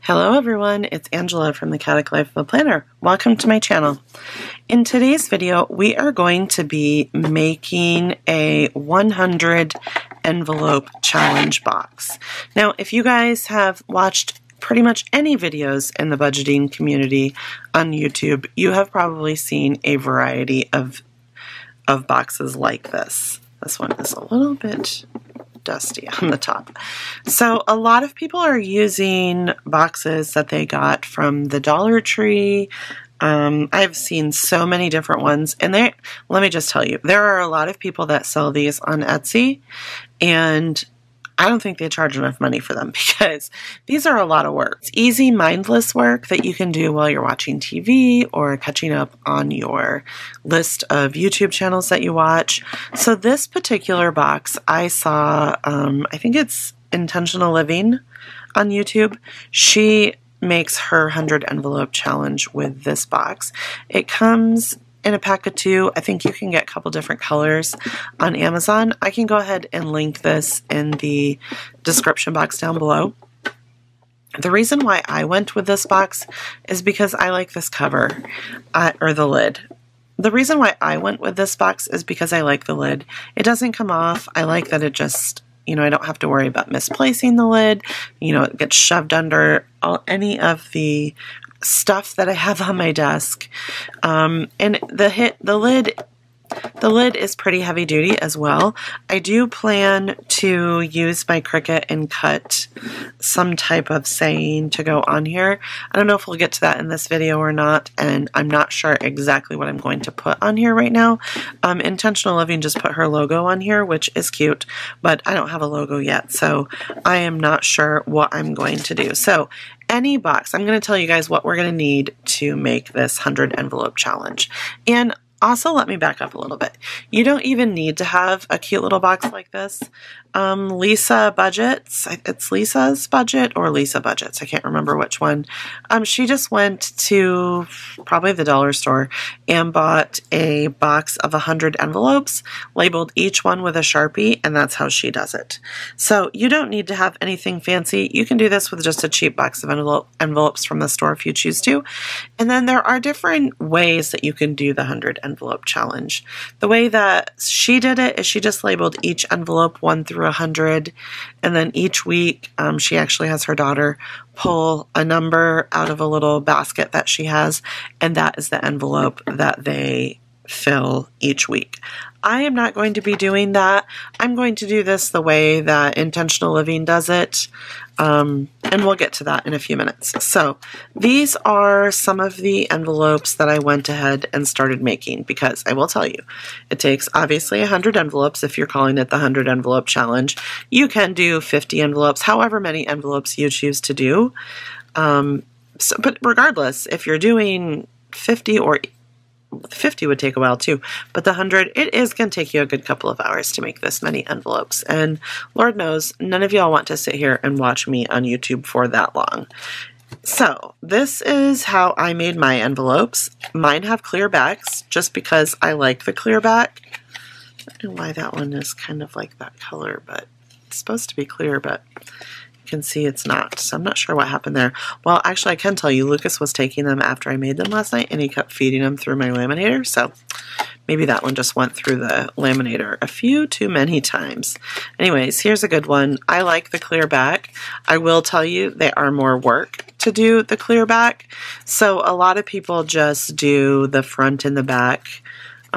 Hello everyone, it's Angela from the Chaotic Life of a Planner. Welcome to my channel. In today's video, we are going to be making a 100 envelope challenge box. Now, if you guys have watched pretty much any videos in the budgeting community on YouTube, you have probably seen a variety of boxes like this. This one is a little bit dusty on the top. So a lot of people are using boxes that they got from the Dollar Tree. I've seen so many different ones, and let me just tell you, there are a lot of people that sell these on Etsy, and I don't think they charge enough money for them because these are a lot of work. It's easy, mindless work that you can do while you're watching TV or catching up on your list of YouTube channels that you watch. So this particular box I saw, I think it's Intentional Living on YouTube. She makes her 100 envelope challenge with this box. It comes in a pack of 2. I think you can get a couple different colors on Amazon. I can go ahead and link this in the description box down below. The reason why I went with this box is because I like this cover, or the lid. The reason why I went with this box is because I like the lid. It doesn't come off. I like that it just, I don't have to worry about misplacing the lid. It gets shoved under any of the stuff that I have on my desk. And the lid is pretty heavy duty as well. I do plan to use my Cricut and cut some type of saying to go on here. I don't know if we'll get to that in this video or not, and I'm not sure exactly what I'm going to put on here right now. Intentional Living just put her logo on here, which is cute, but I don't have a logo yet, so I am not sure what I'm going to do. So any box, I'm going to tell you guys what we're going to need to make this 100 envelope challenge. And also, let me back up a little bit. You don't even need to have a cute little box like this. Lisa Budgets, it's Lisa's Budget or Lisa Budgets, I can't remember which one. She just went to probably the dollar store and bought a box of 100 envelopes, labeled each one with a Sharpie, and that's how she does it. So you don't need to have anything fancy. You can do this with just a cheap box of envelopes from the store if you choose to. And then there are different ways that you can do the 100 envelope challenge. The way that she did it is she just labeled each envelope 1 through 100, and then each week she actually has her daughter pull a number out of a little basket that she has, and that is the envelope that they fill each week. I am not going to be doing that. I'm going to do this the way that Intentional Living does it, and we'll get to that in a few minutes. So these are some of the envelopes that I went ahead and started making, because I will tell you, it takes obviously 100 envelopes if you're calling it the 100 envelope challenge. You can do 50 envelopes, however many envelopes you choose to do. But regardless, if you're doing 50 or 50 would take a while too, but the 100, it is going to take you a good couple of hours to make this many envelopes. And Lord knows, none of y'all want to sit here and watch me on YouTube for that long. So this is how I made my envelopes. Mine have clear backs just because I like the clear back. I don't know why that one is kind of like that color, but it's supposed to be clear, but can see it's not, so I'm not sure what happened there. Well, actually I can tell you, Lucas was taking them after I made them last night, and he kept feeding them through my laminator, so maybe that one just went through the laminator a few too many times. Anyways, here's a good one. I like the clear back. I will tell you, they are more work to do the clear back, so a lot of people just do the front and the back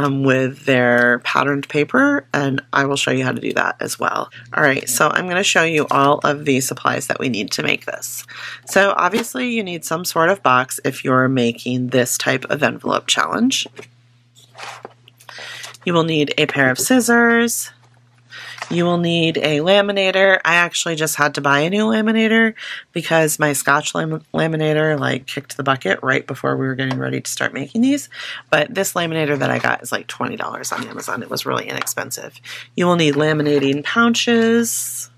with their patterned paper, and I will show you how to do that as well. Alright, so I'm going to show you all of the supplies that we need to make this. So obviously you need some sort of box if you're making this type of envelope challenge. You will need a pair of scissors. You will need a laminator. I actually just had to buy a new laminator because my Scotch laminator kicked the bucket right before we were getting ready to start making these. But this laminator that I got is like $20 on Amazon. It was really inexpensive. You will need laminating pouches.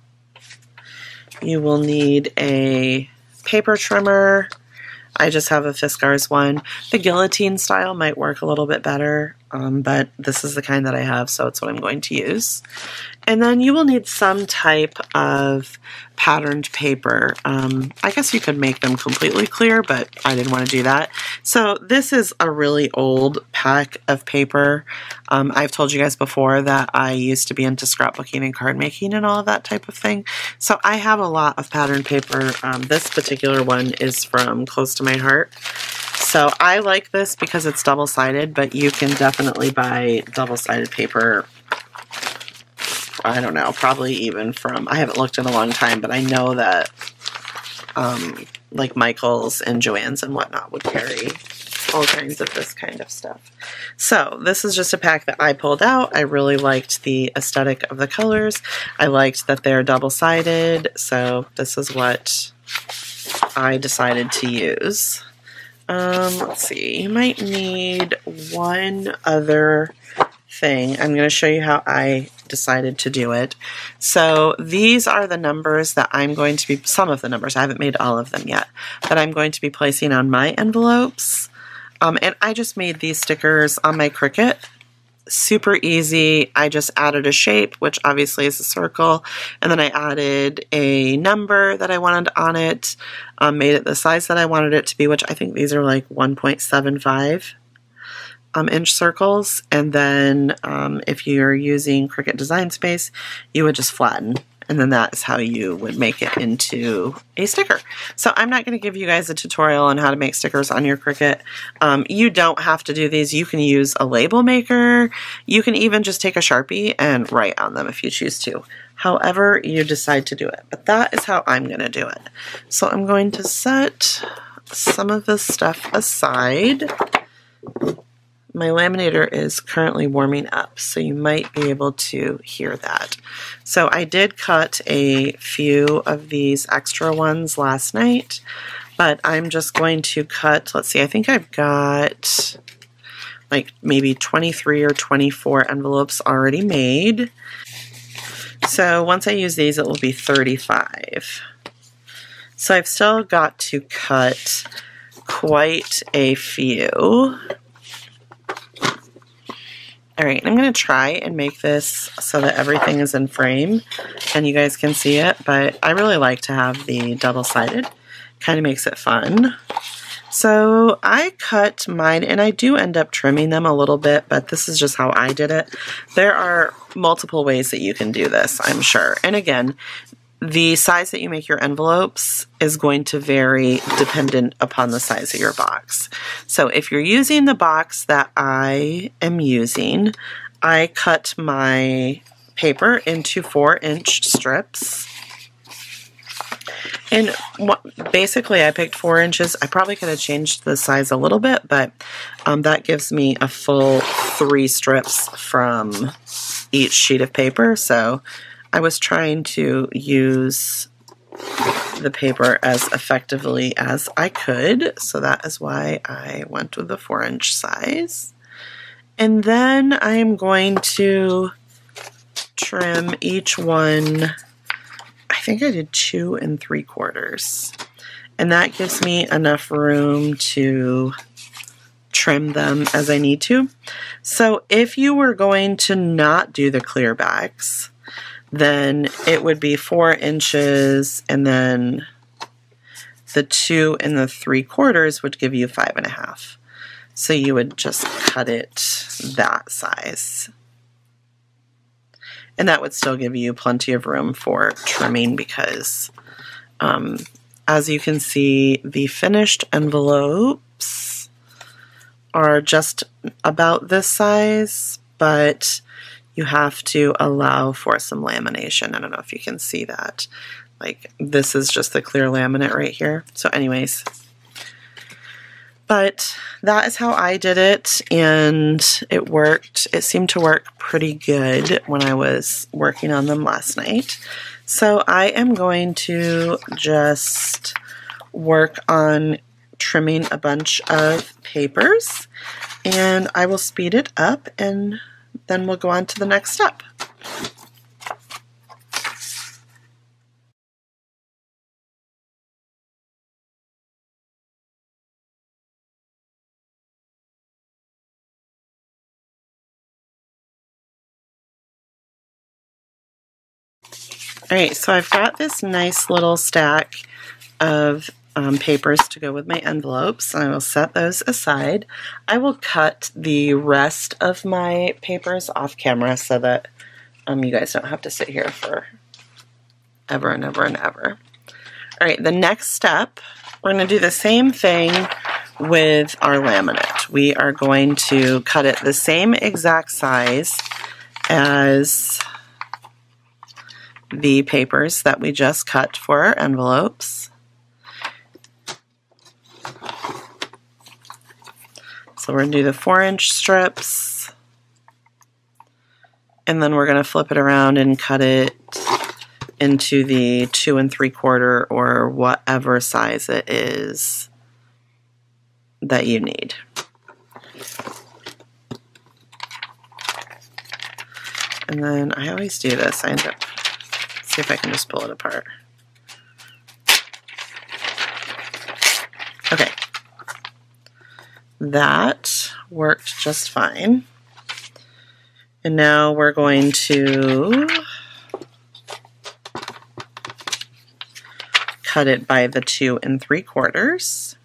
You will need a paper trimmer. I just have a Fiskars one. The guillotine style might work a little bit better. but this is the kind that I have, so it's what I'm going to use. And then you will need some type of patterned paper. I guess you could make them completely clear, but I didn't want to do that. So this is a really old pack of paper. I've told you guys before that I used to be into scrapbooking and card making and all of that type of thing. So I have a lot of patterned paper. This particular one is from Close to My Heart. So I like this because it's double-sided, but you can definitely buy double-sided paper, I don't know, probably even from, I haven't looked in a long time, but I know that like Michael's and Joann's and whatnot would carry all kinds of this kind of stuff. So this is just a pack that I pulled out. I really liked the aesthetic of the colors. I liked that they're double-sided, so this is what I decided to use. Let's see, you might need one other thing. I'm going to show you how I decided to do it. So these are the numbers that I'm going to be, some of the numbers, I haven't made all of them yet, that I'm going to be placing on my envelopes. And I just made these stickers on my Cricut. Super easy. I just added a shape, which obviously is a circle, and then I added a number that I wanted on it, made it the size that I wanted it to be, which I think these are like 1.75 inch circles, and then if you're using Cricut Design Space, you would just flatten, and then that is how you would make it into a sticker. So I'm not going to give you guys a tutorial on how to make stickers on your Cricut. You don't have to do these. You can use a label maker. You can even just take a Sharpie and write on them if you choose to. However you decide to do it. But that is how I'm going to do it. So I'm going to set some of this stuff aside. My laminator is currently warming up, so you might be able to hear that. So I did cut a few of these extra ones last night, but I'm just going to cut, let's see, I think I've got like maybe 23 or 24 envelopes already made. So once I use these, it will be 35. So I've still got to cut quite a few. Alright, I'm going to try and make this so that everything is in frame and you guys can see it, but I really like to have the double-sided. Kind of makes it fun. So I cut mine, and I do end up trimming them a little bit, but this is just how I did it. There are multiple ways that you can do this, I'm sure. And again, the size that you make your envelopes is going to vary dependent upon the size of your box. So if you're using the box that I am using, I cut my paper into 4-inch strips. And basically I picked 4 inches. I probably could have changed the size a little bit, but that gives me a full 3 strips from each sheet of paper. So I was trying to use the paper as effectively as I could, so that is why I went with the 4-inch size. And then I am going to trim each one. I think I did 2 3/4, and that gives me enough room to trim them as I need to. So if you were going to not do the clear backs, then it would be 4 inches, and then the 2 3/4 would give you 5.5. So you would just cut it that size. And that would still give you plenty of room for trimming because, as you can see, the finished envelopes are just about this size, but you have to allow for some lamination. I don't know if you can see that. Like, this is just the clear laminate right here. So anyways, but that is how I did it, and it worked. It seemed to work pretty good when I was working on them last night. So I am going to just work on trimming a bunch of papers, and I will speed it up, and then we'll go on to the next step. Alright, so I've got this nice little stack of papers to go with my envelopes. I will set those aside. I will cut the rest of my papers off camera so that you guys don't have to sit here for ever and ever and ever. Alright, the next step, we're going to do the same thing with our laminate. We are going to cut it the same exact size as the papers that we just cut for our envelopes. So we're going to do the 4-inch strips, and then we're going to flip it around and cut it into the 2 3/4 or whatever size it is that you need. And then I always do this. I end up, see if I can just pull it apart. Okay. That worked just fine. And now we're going to cut it by the 2 3/4.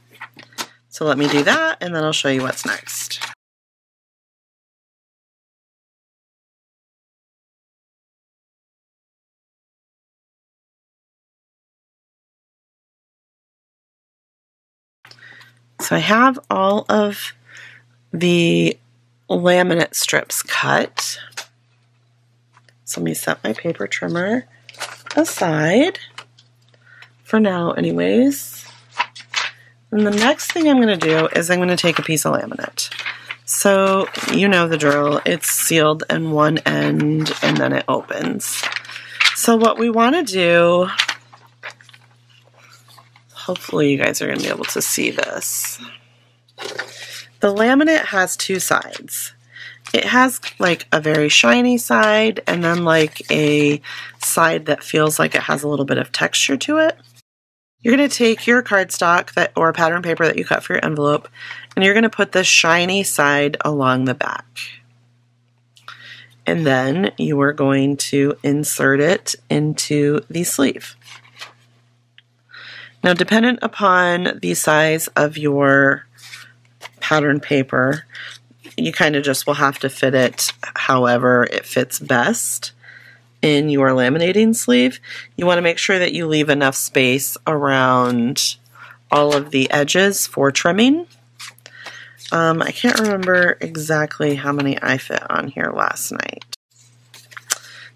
So let me do that, and then I'll show you what's next. So I have all of the laminate strips cut. So let me set my paper trimmer aside, for now anyways. And the next thing I'm going to do is I'm going to take a piece of laminate. So you know the drill, it's sealed in one end and then it opens. So what we want to do, hopefully you guys are going to be able to see this. The laminate has two sides. It has like a very shiny side and then like a side that feels like it has a little bit of texture to it. You're going to take your cardstock or pattern paper that you cut for your envelope, and you're going to put the shiny side along the back. And then you are going to insert it into the sleeve. Now, dependent upon the size of your pattern paper, you kind of just will have to fit it however it fits best in your laminating sleeve. You want to make sure that you leave enough space around all of the edges for trimming. I can't remember exactly how many I fit on here last night.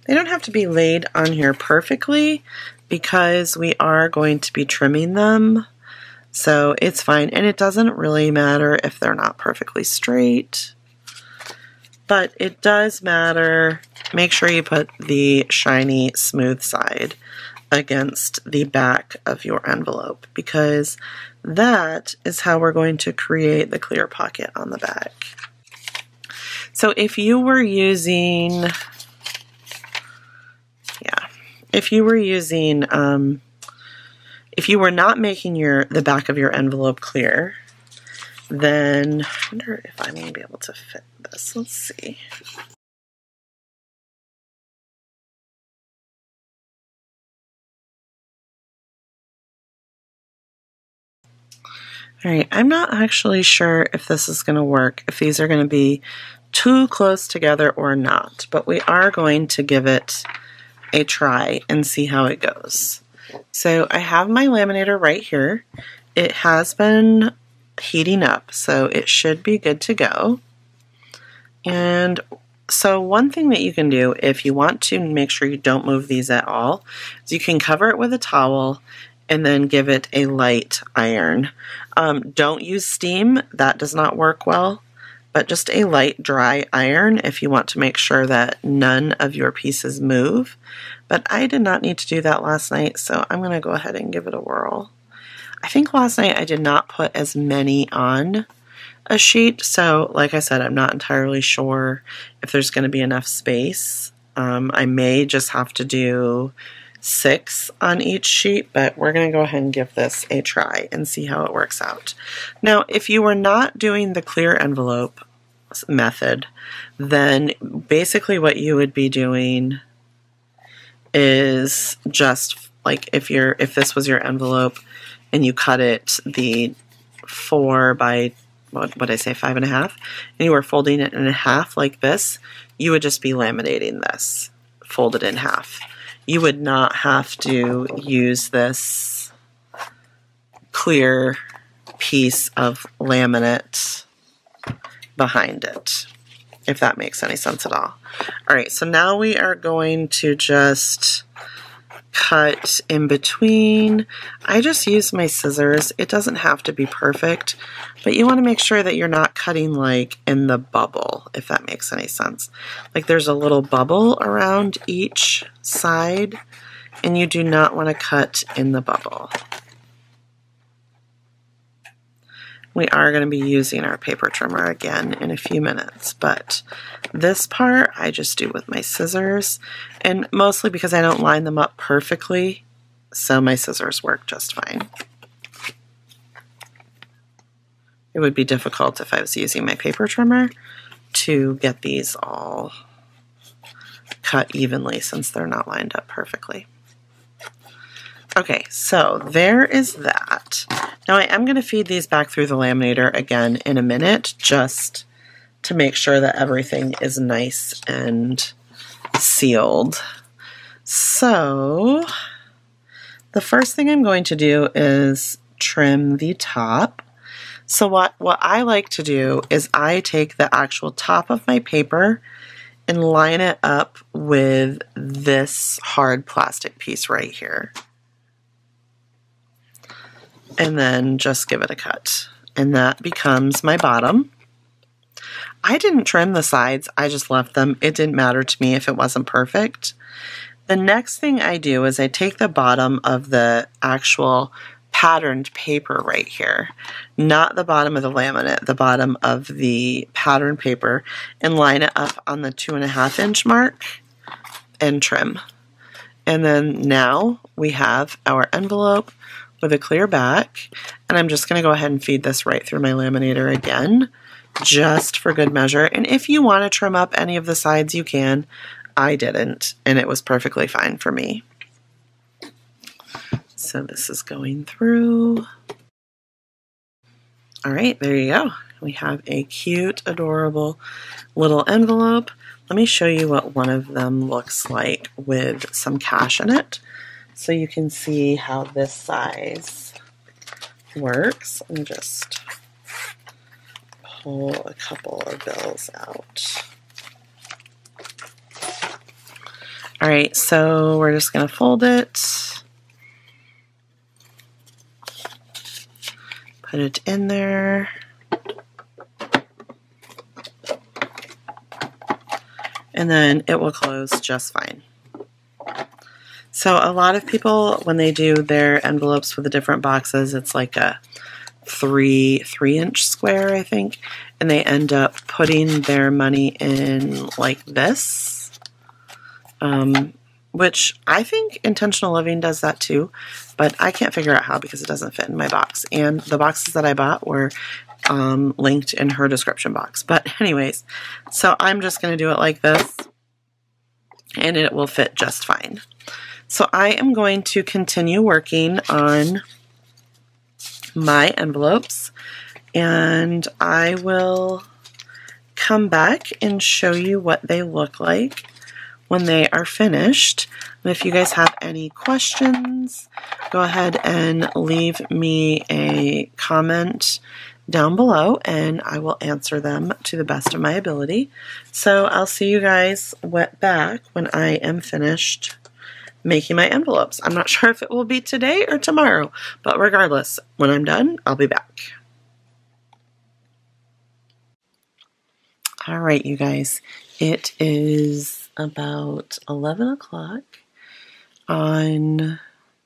They don't have to be laid on here perfectly because we are going to be trimming them, so it's fine, and it doesn't really matter if they're not perfectly straight, but it does matter. Make sure you put the shiny, smooth side against the back of your envelope, because that is how we're going to create the clear pocket on the back. So if you were using, if you were not making the back of your envelope clear, then I wonder if I'm going to be able to fit this. Let's see. Alright, I'm not actually sure if this is going to work, if these are going to be too close together or not, but we are going to give it a try and see how it goes. So I have my laminator right here. It has been heating up, so it should be good to go. And so one thing that you can do if you want to make sure you don't move these at all is you can cover it with a towel and then give it a light iron. Don't use steam, that does not work well, but just a light dry iron if you want to make sure that none of your pieces move. But I did not need to do that last night, so I'm going to go ahead and give it a whirl. I think last night I did not put as many on a sheet, so like I said, I'm not entirely sure if there's going to be enough space. I may just have to do 6 on each sheet, but we're going to go ahead and give this a try and see how it works out. Now, if you were not doing the clear envelope method, then basically what you would be doing is just like if this was your envelope and you cut it the 4 by what did I say, 5.5, and you were folding it in half like this, you would just be laminating this, folded in half. You would not have to use this clear piece of laminate behind it, if that makes any sense at all. All right, so now we are going to just cut in between. I just use my scissors. It doesn't have to be perfect, but you want to make sure that you're not cutting like in the bubble, if that makes any sense. Like there's a little bubble around each side, and you do not want to cut in the bubble. We are going to be using our paper trimmer again in a few minutes, but this part I just do with my scissors, and mostly because I don't line them up perfectly, so my scissors work just fine. It would be difficult if I was using my paper trimmer to get these all cut evenly since they're not lined up perfectly. Okay, so there is that. Now I am going to feed these back through the laminator again in a minute, just to make sure that everything is nice and sealed. So the first thing I'm going to do is trim the top. So what I like to do is I take the actual top of my paper and line it up with this hard plastic piece right here. And then just give it a cut. And that becomes my bottom. I didn't trim the sides, I just left them. It didn't matter to me if it wasn't perfect. The next thing I do is I take the bottom of the actual patterned paper right here, not the bottom of the laminate, the bottom of the patterned paper, and line it up on the 2.5-inch mark and trim. And then now we have our envelope with a clear back, and I'm just going to go ahead and feed this right through my laminator again, just for good measure. And if you want to trim up any of the sides, you can. I didn't, and it was perfectly fine for me. So this is going through. All right, there you go. We have a cute, adorable little envelope. Let me show you what one of them looks like with some cash in it, so you can see how this size works. And just pull a couple of bills out. All right, so we're just going to fold it, put it in there, and then it will close just fine. So a lot of people, when they do their envelopes with the different boxes, it's like a 3-inch square, I think, and they end up putting their money in like this, which I think Intentional Living does that too, but I can't figure out how because it doesn't fit in my box. And the boxes that I bought were linked in her description box. But anyways, so I'm just going to do it like this, and it will fit just fine. So I am going to continue working on my envelopes, and I will come back and show you what they look like when they are finished. And if you guys have any questions, go ahead and leave me a comment down below, and I will answer them to the best of my ability. So I'll see you guys back when I am finished making my envelopes. I'm not sure if it will be today or tomorrow, but regardless, when I'm done, I'll be back. All right, you guys, it is about 11 o'clock on,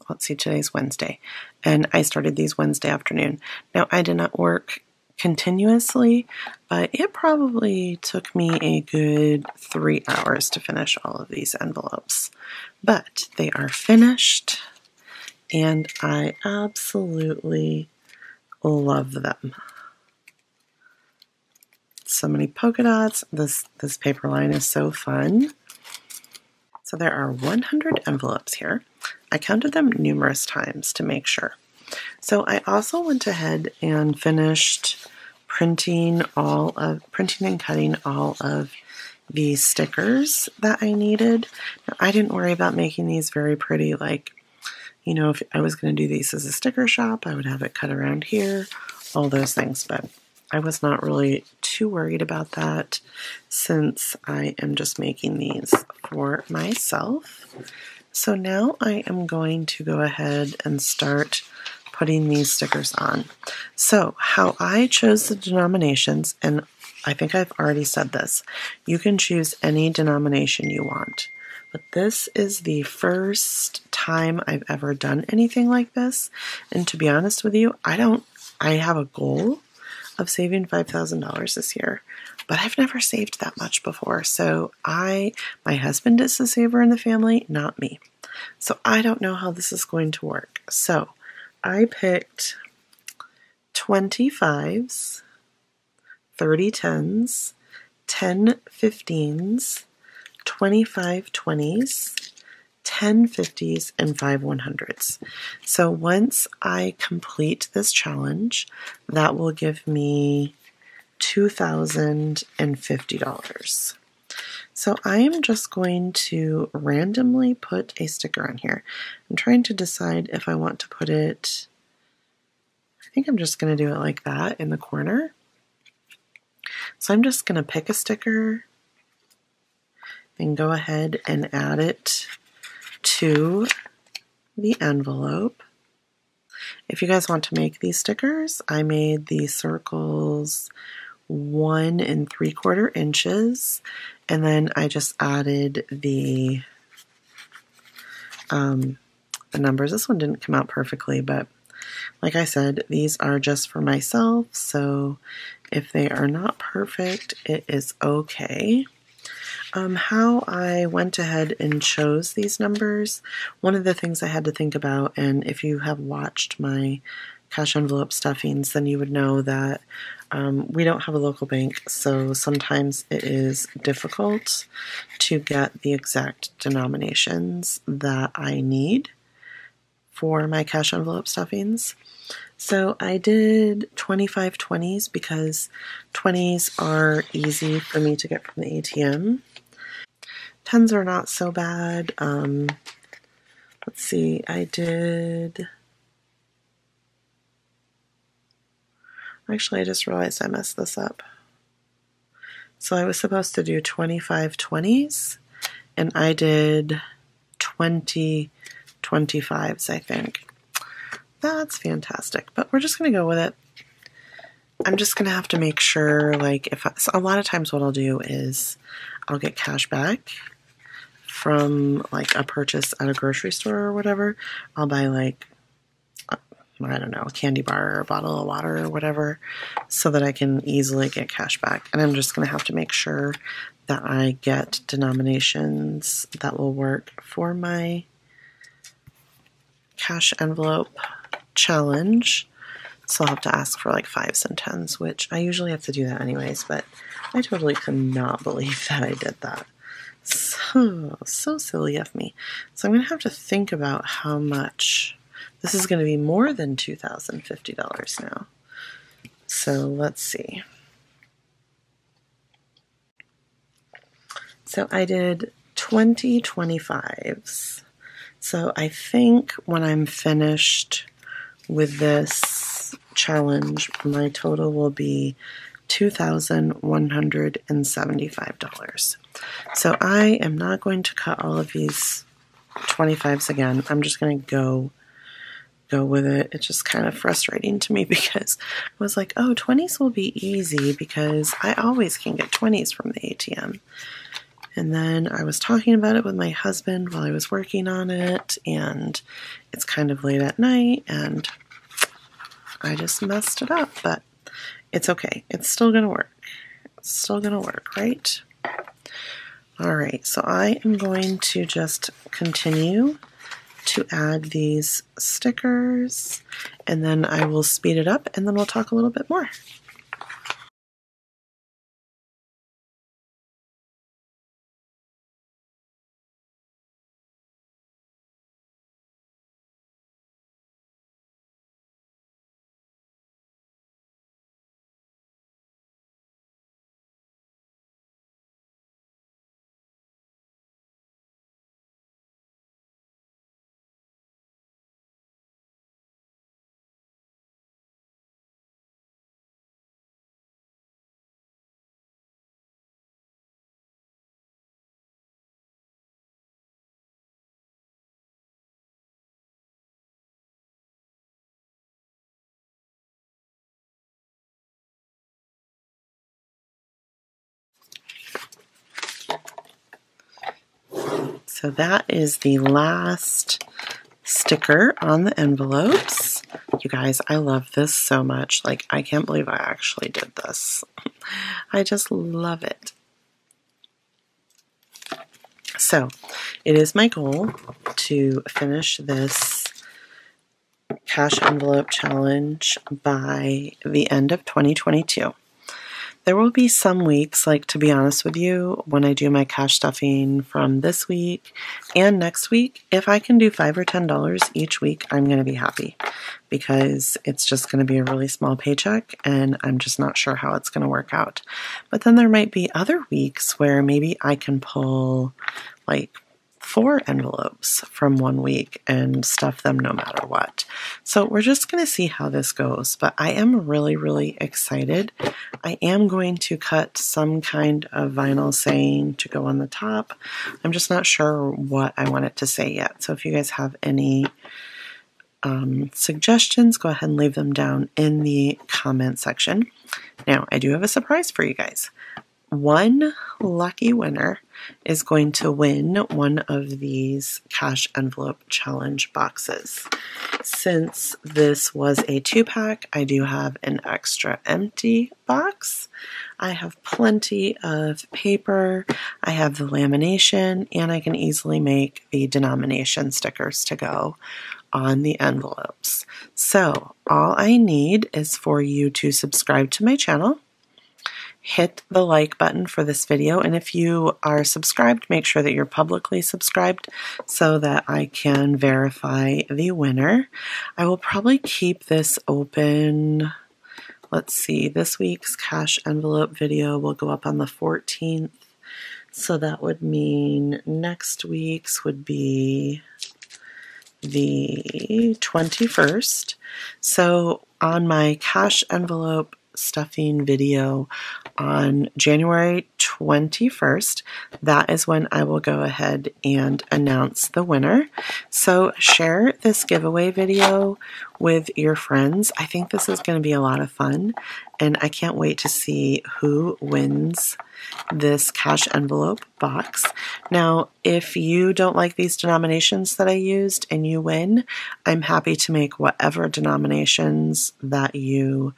let's see, today's Wednesday, and I started these Wednesday afternoon. Now, I did not work continuously, but it probably took me a good 3 hours to finish all of these envelopes. But they are finished, and I absolutely love them. So many polka dots. This paper line is so fun. It's So there are 100 envelopes here. I counted them numerous times to make sure. So I also went ahead and finished printing and cutting all of the stickers that I needed. Now, I didn't worry about making these very pretty, like, you know, if I was going to do these as a sticker shop, I would have it cut around here, all those things, but I was not really too worried about that since I am just making these for myself. So now I am going to go ahead and start putting these stickers on. So how I chose the denominations, and I think I've already said this, you can choose any denomination you want. But this is the first time I've ever done anything like this. And to be honest with you, I have a goal of saving $5,000 this year, but I've never saved that much before. So my husband is the saver in the family, not me. So I don't know how this is going to work. So I picked 20 5s, 30 10s, 10 15s, 25 20s, 10 50s, and 5 100s. So once I complete this challenge, that will give me $2,050. So I am just going to randomly put a sticker on here. I'm trying to decide if I want to put it, I think I'm just going to do it like that in the corner. So I'm just going to pick a sticker and go ahead and add it to the envelope. If you guys want to make these stickers, I made the circles 1 3/4 inches, and then I just added the numbers. This one didn't come out perfectly, but like I said, these are just for myself, so if they are not perfect, it is okay. How I went ahead and chose these numbers, one of the things I had to think about, and if you have watched my cash envelope stuffings, then you would know that we don't have a local bank, so sometimes it is difficult to get the exact denominations that I need for my cash envelope stuffings. So I did 25 20s because 20s are easy for me to get from the ATM. 10s are not so bad. Let's see, actually I just realized I messed this up. So I was supposed to do 25 20s, and I did 20 25s, I think. That's fantastic, but we're just going to go with it. I'm just going to have to make sure, like, so a lot of times what I'll do is I'll get cash back from like a purchase at a grocery store or whatever. I'll buy like, I don't know, a candy bar or a bottle of water or whatever so that I can easily get cash back. And I'm just going to have to make sure that I get denominations that will work for my cash envelope challenge. So I'll have to ask for like 5s and 10s, which I usually have to do that anyways, but I totally could not believe that I did that. So silly of me. So I'm going to have to think about how much. This is going to be more than $2,050 now. So let's see. So I did 20 25s. So I think when I'm finished with this challenge, my total will be $2,175. So I am not going to cut all of these 25s again. I'm just going to go with it. It's just kind of frustrating to me because I was like, oh, 20s will be easy because I always can get 20s from the ATM. And then I was talking about it with my husband while I was working on it, and it's kind of late at night, and I just messed it up, but it's okay. It's still going to work. It's still going to work, right? All right, so I am going to just continue to add these stickers, and then I will speed it up, and then we'll talk a little bit more. So that is the last sticker on the envelopes. You guys, I love this so much. Like, I can't believe I actually did this. I just love it. So, it is my goal to finish this cash envelope challenge by the end of 2022. There will be some weeks, like, to be honest with you, when I do my cash stuffing from this week and next week, if I can do $5 or $10 each week, I'm going to be happy, because it's just going to be a really small paycheck and I'm just not sure how it's going to work out. But then there might be other weeks where maybe I can pull like 4 envelopes from one week and stuff them no matter what. So we're just going to see how this goes, but I am really, really excited. I am going to cut some kind of vinyl saying to go on the top. I'm just not sure what I want it to say yet. So if you guys have any suggestions, go ahead and leave them down in the comment section. Now, I do have a surprise for you guys. One lucky winner is going to win one of these cash envelope challenge boxes. Since this was a 2-pack, I do have an extra empty box. I have plenty of paper, I have the lamination, and I can easily make the denomination stickers to go on the envelopes. So all I need is for you to subscribe to my channel, hit the like button for this video, and if you are subscribed, make sure that you're publicly subscribed so that I can verify the winner. I will probably keep this open. Let's see, this week's cash envelope video will go up on the 14th, so that would mean next week's would be the 21st. So on my cash envelope stuffing video on January 21st, that is when I will go ahead and announce the winner. So share this giveaway video with your friends. I think this is going to be a lot of fun, and I can't wait to see who wins this cash envelope box. Now, if you don't like these denominations that I used and you win, I'm happy to make whatever denominations that you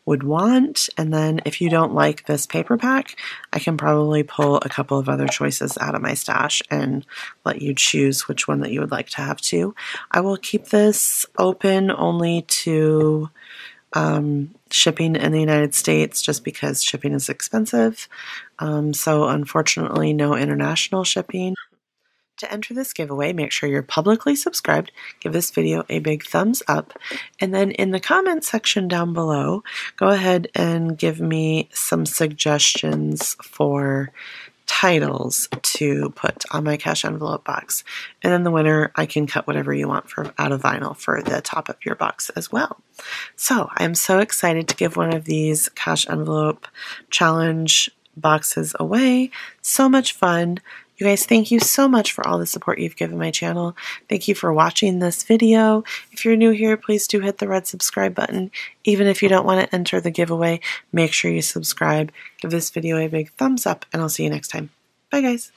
would want. And then if you don't like this paper pack, I can probably pull a couple of other choices out of my stash and let you choose which one that you would like to have too. I will keep this open only to shipping in the United States, just because shipping is expensive. So unfortunately, no international shipping. To enter this giveaway, make sure you're publicly subscribed, give this video a big thumbs up, and then in the comment section down below, go ahead and give me some suggestions for titles to put on my cash envelope box. And then the winner, I can cut whatever you want out of vinyl for the top of your box as well. So I'm so excited to give one of these cash envelope challenge boxes away. So much fun. You guys, thank you so much for all the support you've given my channel. Thank you for watching this video. If you're new here, please do hit the red subscribe button. Even if you don't want to enter the giveaway, make sure you subscribe. Give this video a big thumbs up, and I'll see you next time. Bye, guys.